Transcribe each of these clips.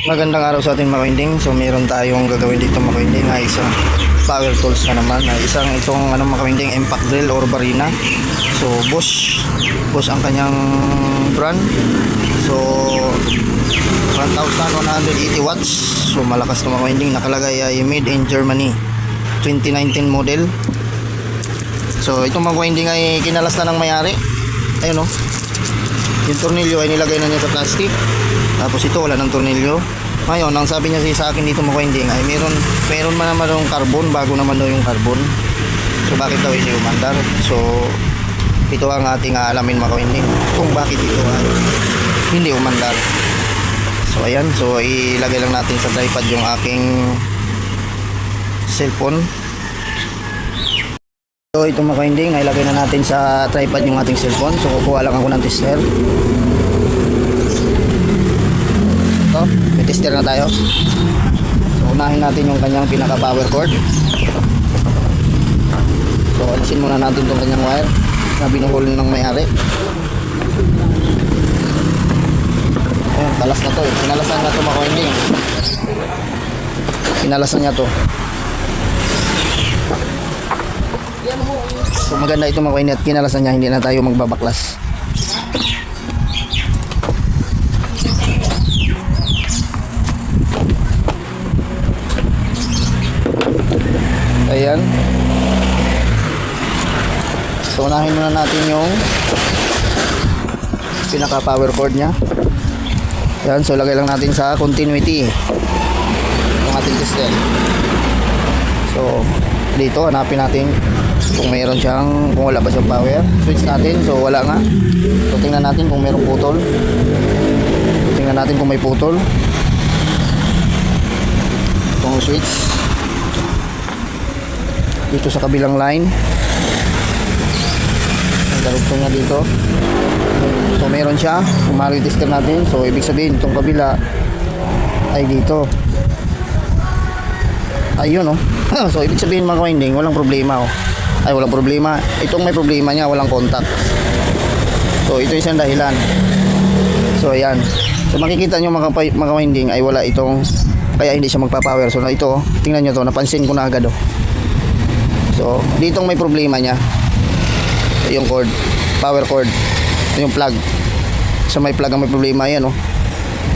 Magandang araw sa ating mga kawinding. So meron tayong gagawin dito mga kawinding na isang power tools na naman, na isang itong mga kawinding impact drill or barina. So Bosch ang kanyang brand. So 1180 watts. So malakas na mga kawinding. Nakalagay ay made in Germany, 2019 model. So itong mga kawinding ay kinalas na ng may-ari. Ayun oh. Yung tornilyo ay nilagay na niya sa plastic. Tapos ito wala ng tornilyo. Ngayon, ang sabi niya sa akin dito mga kawinding ay meron man naman yung carbon, bago naman daw yung carbon. So bakit daw hindi umandar? So ito ang ating aalamin mga kawinding, kung bakit ito ay hindi umandar. So ayan, so ilagay lang natin sa tripod yung aking cellphone. So ito mga kawinding, ay ilagay na natin sa tripod yung ating cellphone. So kukuha lang ako ng tester. May tester na tayo. So unahin natin yung kanyang pinaka power cord. So alisin muna natin itong kanyang wire na binuhol ng may-ari. Ayan, talas na to eh. Pinalasan na to mga kawinding. Pinalasan niya to. So maganda ito mga kawinding at kinalasan niya, hindi na tayo magbabaklas. Ayan. So unahin muna natin yung pinaka power cord nya. Ayan, so lagay lang natin sa continuity yung ating tester. So dito hanapin natin kung mayroon siyang, kung wala ba siyang power. Switch natin, so wala nga. So tingnan natin kung mayroong putol. Tingnan natin kung may putol itong switch dito sa kabilang line. Ang darugtong niya dito. So meron siya. Kung ma-retester natin, so ibig sabihin itong kabila ay dito. Ayun oh. So ibig sabihin mga kawinding, walang problema oh. Ay walang problema. Itong may problema niya, walang contact. So ito isang dahilan. So ayan. So makikita nyo mga kawinding ay wala itong, kaya hindi siya magpa-power. So ito, tingnan nyo to, napansin ko na agad oh. So, ditong may problema niya. Yung cord, power cord, yung plug. So, may plug ang may problema. Ayan, oh.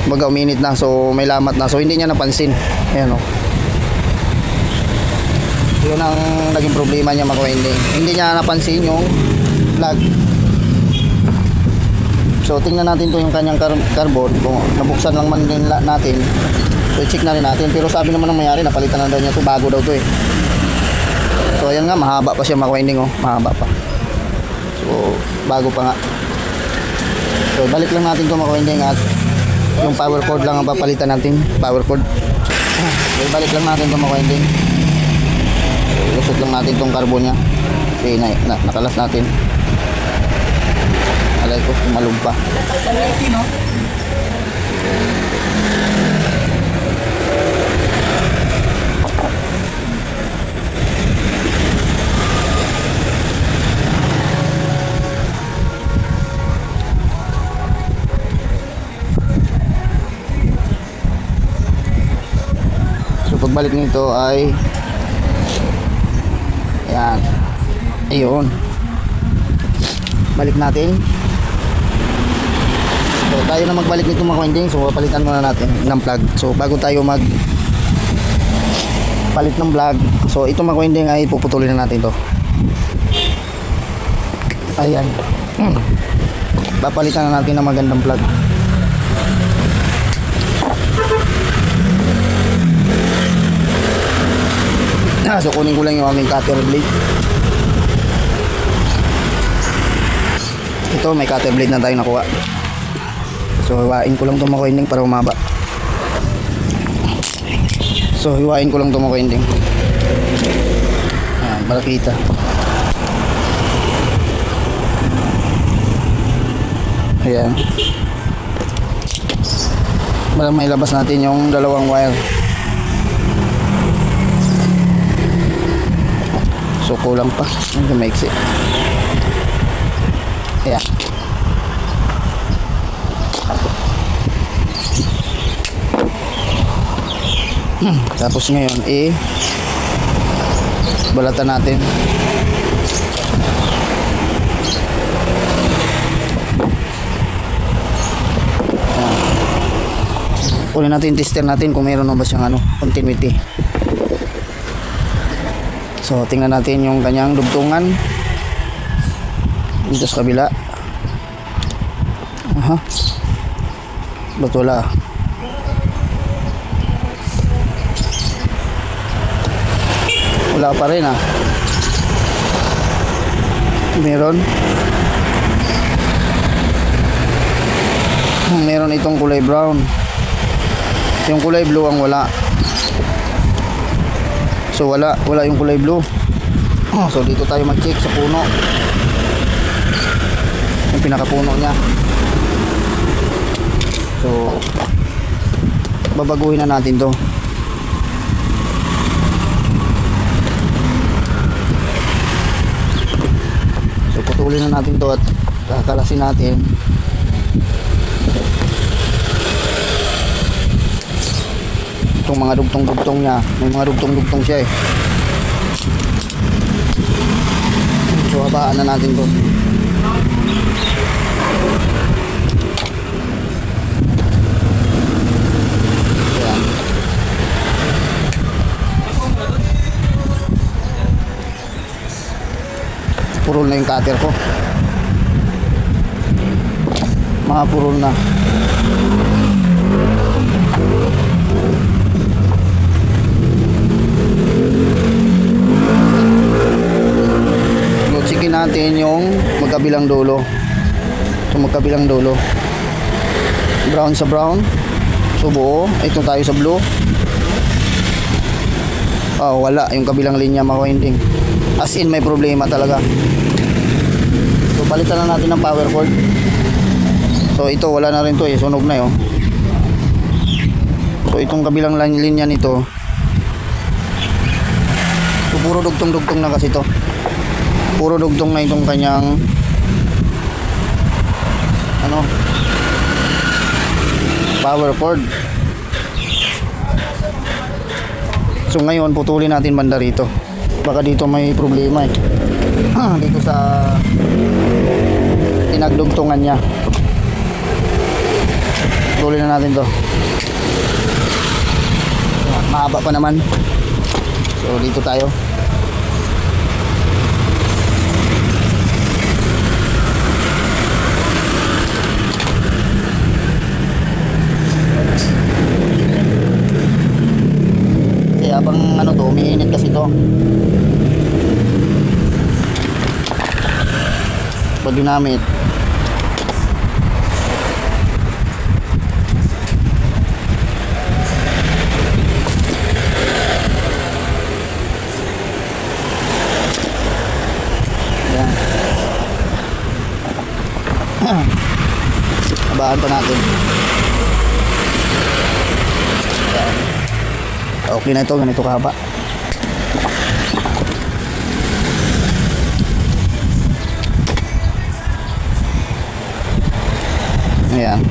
Baga uminit na. So, may lamat na. So, hindi niya napansin. Ayan, oh. Yun ang naging problema niya mga kawinding. Hindi niya napansin yung plug. So, tingnan natin to yung kanyang carbon. Kung nabuksan lang man din natin. So, check na rin natin. Pero sabi naman ng mayari, napalitan na daw niya to. Bago daw to eh. So ayan nga, mahaba pa siya mga kawinding oh, mahaba pa. So bago pa nga. So balik lang natin 'to mga kawinding at yung power cord lang ang papalitan natin, power cord. So balik lang natin 'to mga kawinding. Lusot lang natin tong carbon niya. Okay, nakalas natin. Alay ko, malug pa. Pagbalik nito ay ayan, ayun, balik natin. So tayo na magbalik nito mga kawinding. So palitan muna natin ng plug. So bago tayo mag palit ng plug, so ito mga kawinding ay puputulin na natin to. Ayan. Papalitan na natin ng magandang plug. So kunin ko lang yung aming cutter blade. Ito may cutter blade na tayo nakuha. So hiwain ko lang itong mga kawinding para umaba. So hiwain ko lang itong mga kawinding. Ayan, para kita. Ayan. Para mailabas natin yung dalawang wire. So kulang pa, medyo maiksi. Ayan. Tapos ngayon, balatan natin. Kunin natin, tester natin kung meron na ba siyang continuity. So, tingnan natin yung kanyang dugtungan dito sa kabila. Ba't wala? Wala pa rin meron itong kulay brown. Yung kulay blue ang wala. So wala yung kulay blue. So dito tayo mag-check sa puno. Yung pinakapuno niya. So babaguhin na natin to. So putulin na natin to at kakalasin natin. Itong mga dugtong-dugtong niya, may mga dugtong-dugtong siya So habaan na natin to. Ayan. Purol na yung cutter ko. Mga purol na. Checkin natin yung magkabilang dulo. Itong magkabilang dulo. Brown sa brown. So buo. Ito tayo sa blue. Wala yung kabilang linya maka-winding. As in may problema talaga. So palitan na natin ng power cord. So ito wala na rin to sunog na yun. So itong kabilang linya nito. So puro dugtong-dugtong na kasi to. Puro dugtong na itong kanyang power cord. So ngayon putulin natin banda rito. Baka dito may problema dito sa tinagdugtungan niya. Putulin na natin to. Mahaba pa naman. So dito tayo. Habang umiinit kasi to pag ginamit. Ayan. Habaan pa natin. Okay na ito, ganito kahaba. Ayan.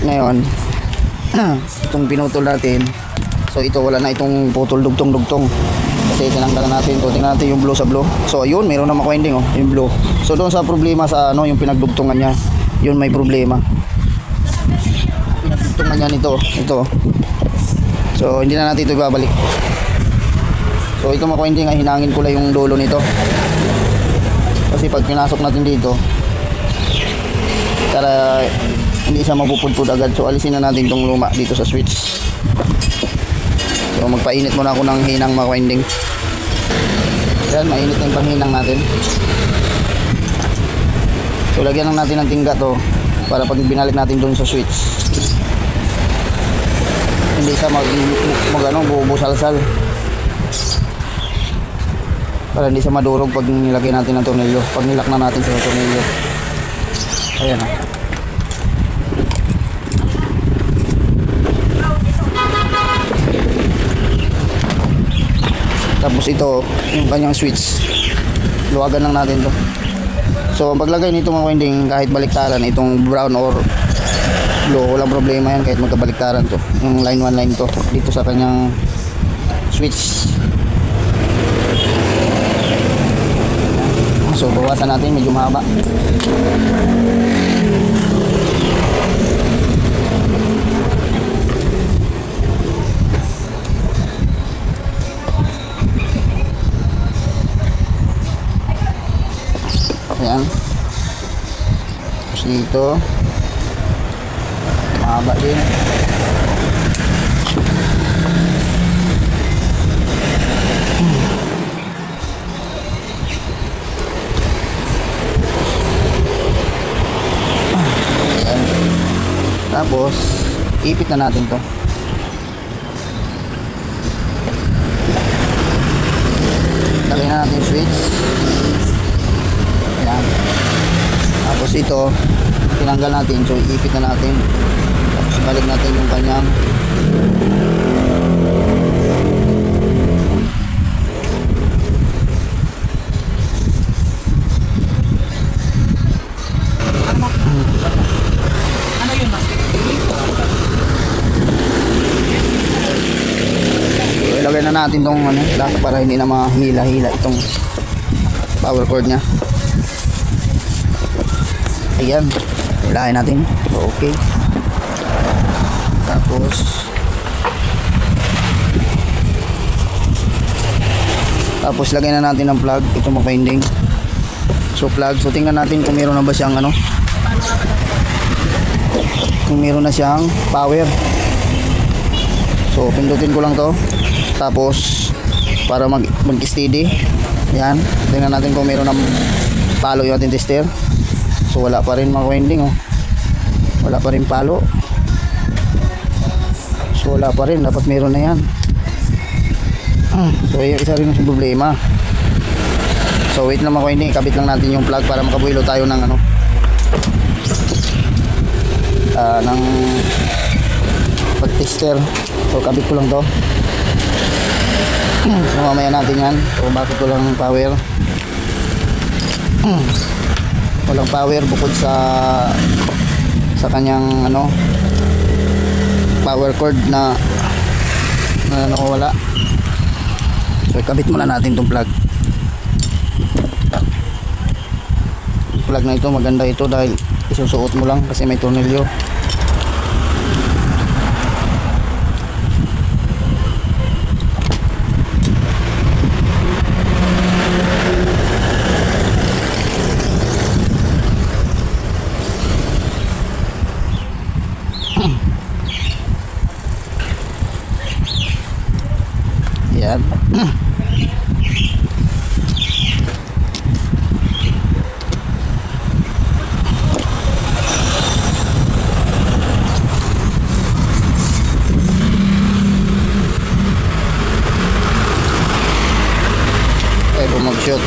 Ngayon, itong pinutol natin. So ito wala na itong putol dugtong-dugtong. Kasi tinanggalan natin ito. Tingnan natin yung blue sa blue. So ayun, meron na maka-winding yung blue. So doon sa problema sa yung pinagdugtungan niya, yun may problema. Pinagdugtungan niya ito. So hindi na natin ito ibabalik. So ito maka-winding ay hinangin ko lang yung dulo nito. Kasi pag pinasok natin dito, para hindi siya mapupudpud agad. So alisin na natin itong luma dito sa switch. So magpainit muna ako ng hinang maka-winding. Yan, mainit na yung panghinang natin. So lagyan lang natin ng tingga to para pag binalik natin doon sa switch, hindi siya bubusalsal. Para hindi siya madurog pag nilagay natin ng tornilyo. Pag nilak na natin sa tornilyo. Ayan na. Tapos ito, yung kanyang switch, luwagan lang natin to. So ang paglagay nito mga winding, kahit baliktaran itong brown or Blow, walang problema yan kahit magkabaliktaran to. Yung line 1 line to dito sa kanyang switch. So bawasan natin, medyo mahaba. Ayan. Tapos dito mahaba din. Tapos ipit na natin to. Lagyan na natin yung switch. Ayan. Tapos ito tinanggal natin, so ipit na natin. Tapos balik natin yung kanyang ilagay na natin tong lock para hindi na mahila-hila itong power cord nya. Ayan, ilahin natin. Okay. Tapos lagay na natin ng plug. Ito mapinding. So plug. So tingnan natin kung meron na ba siyang kung meron na siyang power. So pindutin ko lang to. Tapos para mag-steady. Yan. Tingnan natin kung meron ng palo yung ating tester. So wala pa rin mga winding, oh. Wala pa rin palo. So wala pa rin, dapat meron na yan. So yung isa rin yung problema. So wait lang mga winding, kabit lang natin yung plug para makabuhilo tayo ng ng pag-tester. So kabit ko lang to. So mamaya natin yan. So bakit ko lang power. Walang power bukod sa kanyang power cord na nakawala. So ikabit muna natin tong plug. Yung plug na ito maganda ito dahil isusuot mo lang kasi may tornilyo. Yan. Ay, mag-shoot.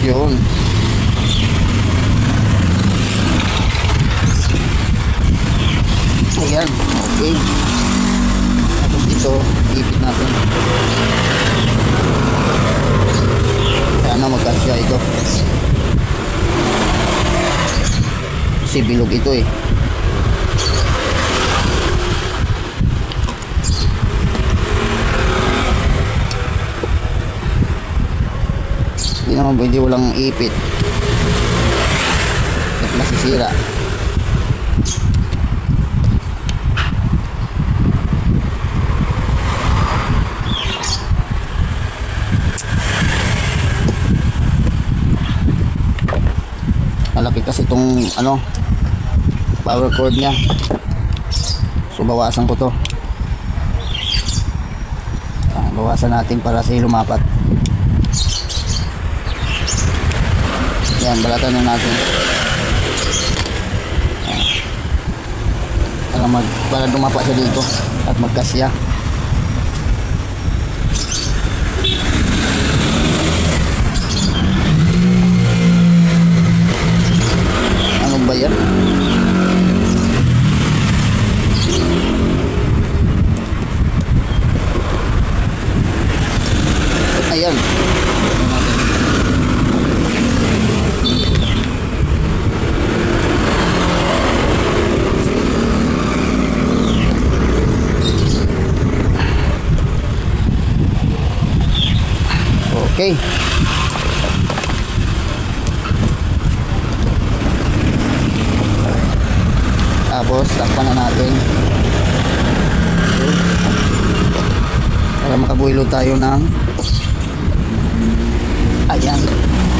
Yun. Ayan, okay. Tapos dito, ipit natin. Sana magkasya ito. Kasi bilog ito eh. Hindi naman pwede walang ipit. At masisira. Malaki kasi itong power cord nya. So bawasan ko to. Bawasan natin para sa lumapat. Yan, balatan na natin. Para dumapa siya dito at magkasya. Ano ba yan? Ayan. Okay. Tapos takpan na natin para makabuilo tayo ng ayan,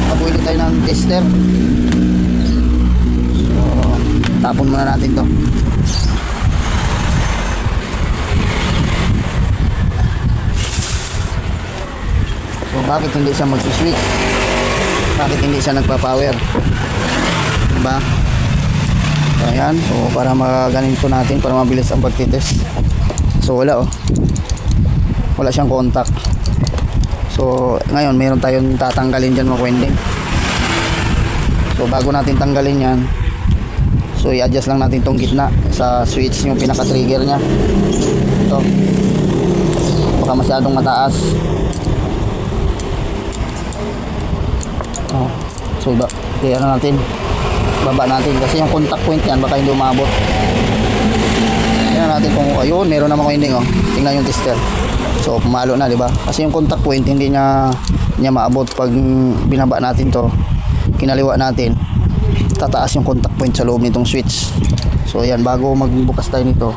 makabuilo tayo ng tester. So tapon muna natin to. So bakit hindi siya mag-switch? Bakit hindi siya nagpa-power? Diba? So, ayan. So para magaganito natin, para mabilis ang pagtitest. So wala oh. Wala siyang contact. So ngayon meron tayong tatanggalin dyan mga kwending. So bago natin tanggalin yan, so i-adjust lang natin tong gitna sa switch, yung pinaka-trigger nya. Ito. Baka masyadong mataas. Oh. So kaya na natin, baba natin kasi yung contact point yan baka hindi umabot. Tingnan natin kung ayun, meron naman kwending oh. Tingnan yung tester. So pumalo na, di ba? Kasi yung contact point hindi niya maabot pag binaba natin to. Kinaliwa natin, tataas yung contact point sa loob nitong switch. So ayan, bago magbukas tayo nito,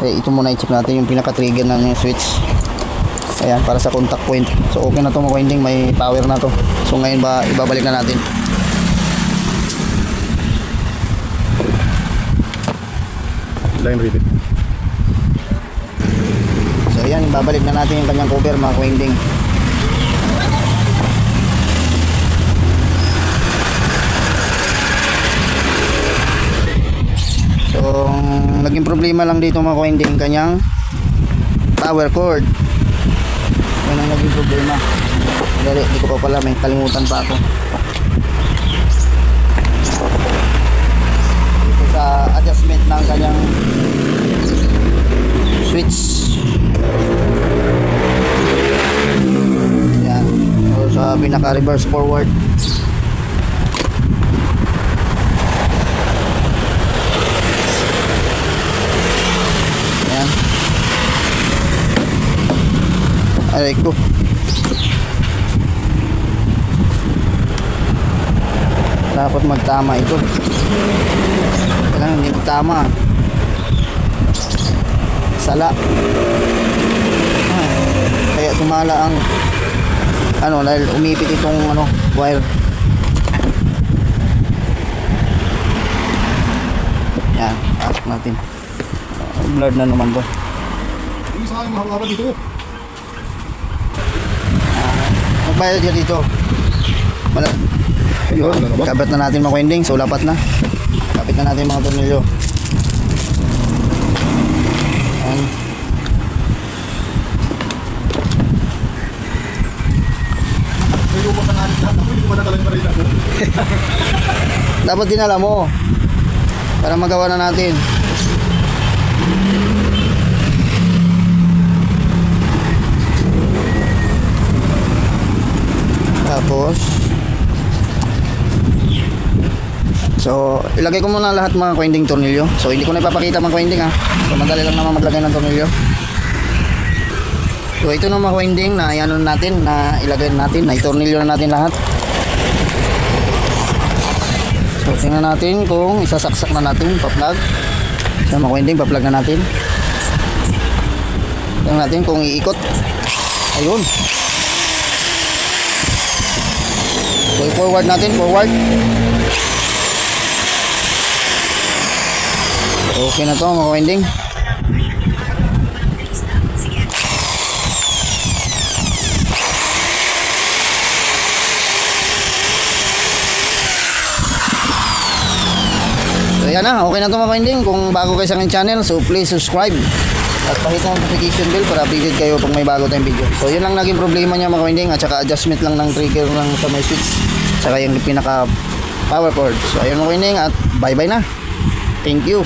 ito muna i-check natin yung pinaka-trigger na yung switch. Ayan, para sa contact point. So okay na to mga winding, may power na to. So ngayon ba ibabalik na natin. Line repeat. So ayan, ibabalik na natin yung kanyang cover mga winding. So naging problema lang dito mga winding, kanyang power cord. Yan ang naging problema. Dali, di ko pa pala, may kalimutan pa ako. Dito sa adjustment ng kanyang switch. Yan. O sa pinaka reverse forward. Yan. Aray ko. Dapat magtama ito. Kailangan hindi magtama. Sala. Kaya sumala ang dahil umipit itong wire. Yan, pasok natin. Blurred na naman to. Hindi sa akin mahaba dito. Magbayad siya dito. Yun, kabit na natin mga winding. So lapat na. Kapit na natin mga tornilyo. Ayan. Dapat dinala mo para magawa na natin. Tapos so ilagay ko muna lahat mga winding tornilyo. So hindi ko na ipapakita mga winding ha. So madali lang naman maglagay ng tornilyo. So ito na mga winding na iano natin, na ilagay natin, na itornilyo na natin lahat. So tingnan natin kung isasaksak na natin, pa-plug. So mga winding, pa-plug na natin. Tingnan natin kung iikot. Ayun. So i-forward natin, forward. Okay na to mga winding. So yan na, okay na to mga winding. Kung bago kayo sa aking channel, so please subscribe at pakita ang notification bell para updated kayo pag may bago tayong video. So yun lang naging problema niya mga winding, at saka adjustment lang ng trigger lang sa may switch, saka yung pinaka power cord. So ayun mga winding, at bye bye na. Thank you.